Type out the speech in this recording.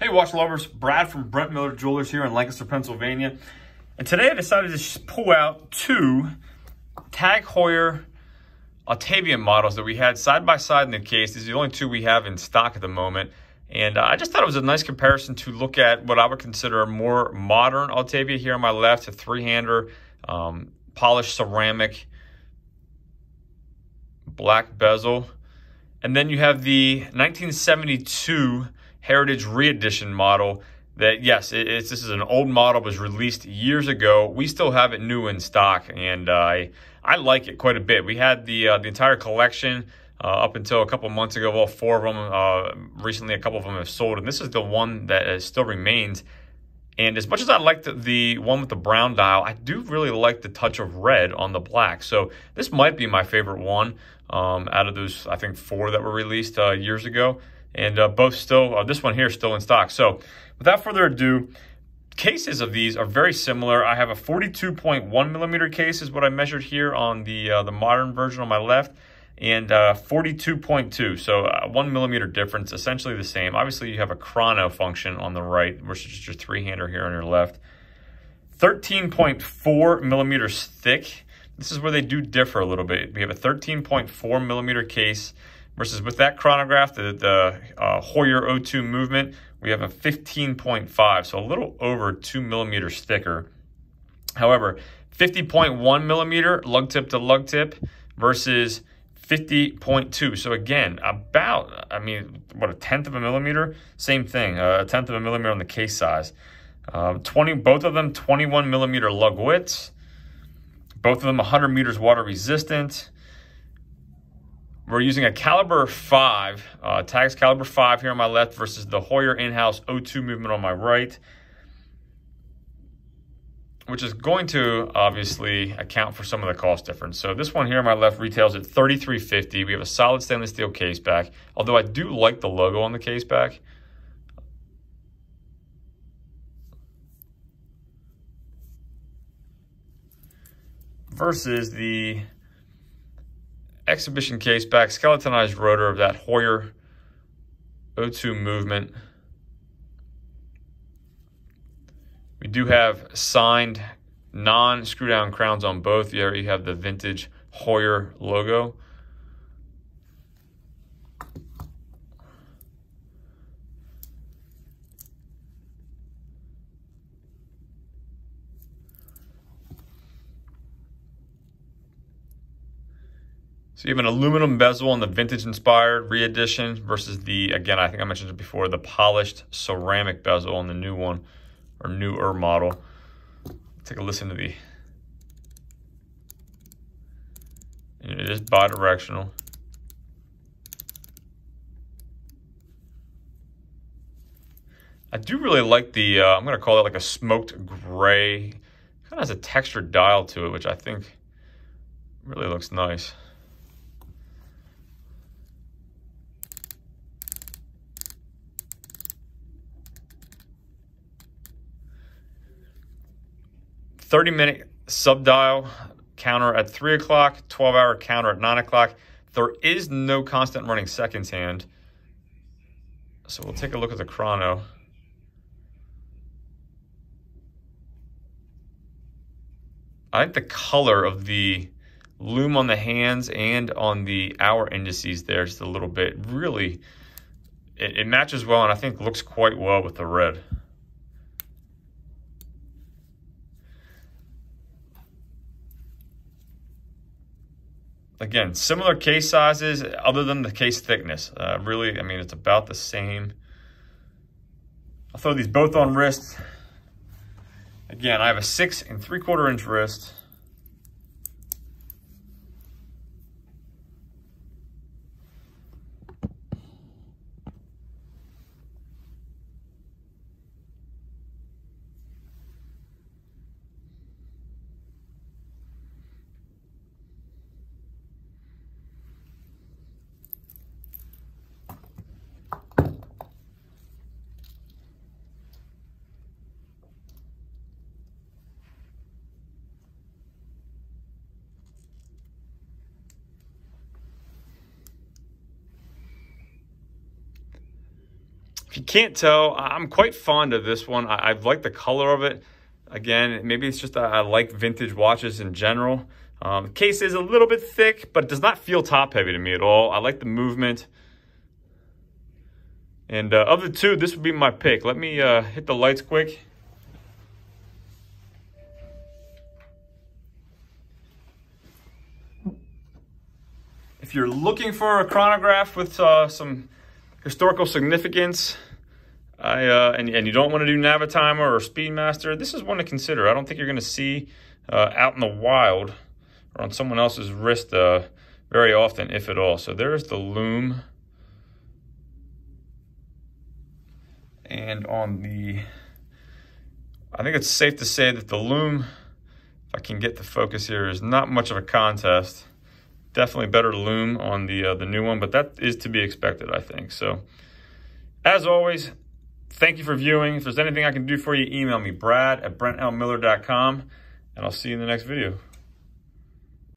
Hey watch lovers, Brad from Brent Miller Jewelers here in Lancaster, Pennsylvania. And today I decided to just pull out two Tag Heuer Autavia models that we had side by side in the case. These are the only two we have in stock at the moment. And I just thought it was a nice comparison to look at what I would consider a more modern Autavia here on my left, a three-hander, polished ceramic, black bezel. And then you have the 1972 Heritage Re-Edition model that, yes, this is an old model, was released years ago. We still have it new in stock, and I like it quite a bit. We had the entire collection up until a couple months ago. Well, four of them. Recently, a couple of them have sold, and this is the one that still remains. And as much as I like the one with the brown dial, I do really like the touch of red on the black. So this might be my favorite one out of those, I think, four that were released years ago. And both still, this one here is still in stock. So without further ado, cases of these are very similar. I have a 42.1 millimeter case is what I measured here on the modern version on my left, and 42.2, so 1 millimeter difference, essentially the same. Obviously, you have a chrono function on the right versus just your three-hander here on your left. 13.4 millimeters thick. This is where they do differ a little bit. We have a 13.4 millimeter case versus with that chronograph, the Heuer O2 movement, we have a 15.5, so a little over 2 millimeters thicker. However, 50.1 millimeter lug tip to lug tip versus 50.2. So again, about, I mean, what, a tenth of a millimeter? Same thing, a tenth of a millimeter on the case size. Both of them 21 millimeter lug widths. Both of them 100 meters water resistant. We're using a Calibre 5, Tags Calibre 5 here on my left versus the Heuer in-house O2 movement on my right, which is going to obviously account for some of the cost difference. So this one here on my left retails at $33.50. We have a solid stainless steel case back, although I do like the logo on the case back. Versus the exhibition case back, skeletonized rotor of that Heuer O2 movement. We do have signed non-screw down crowns on both. There you have the vintage Heuer logo. So you have an aluminum bezel on the vintage-inspired re-edition versus the, again, I think I mentioned it before, the polished ceramic bezel on the new one, or newer model. Take a listen to the, and it is bi-directional. I do really like the, I'm going to call it like a smoked gray. Kind of has a textured dial to it, which I think really looks nice. $30-minute sub-dial counter at 3 o'clock, 12-hour counter at 9 o'clock. There is no constant running seconds hand. So we'll take a look at the chrono. I like the color of the lume on the hands and on the hour indices there just a little bit. Really, it matches well and I think looks quite well with the red. Again, similar case sizes other than the case thickness. Really, I mean, it's about the same. I'll throw these both on wrist. Again, I have a 6 3/4 inch wrist. If you can't tell, I'm quite fond of this one. I like the color of it. Again, maybe it's just I like vintage watches in general. The case is a little bit thick, but it does not feel top heavy to me at all. I like the movement. And of the two, this would be my pick. Let me hit the lights quick. If you're looking for a chronograph with some historical significance, and you don't want to do Navitimer or Speedmaster, this is one to consider. I don't think you're going to see out in the wild or on someone else's wrist very often, if at all. So there's the lume. And on the, I think it's safe to say that the lume, if I can get the focus here, is not much of a contest. Definitely better lume on the new one, but that is to be expected, I think. So, as always, thank you for viewing. If there's anything I can do for you, email me, brad@brentlmiller.com, and I'll see you in the next video.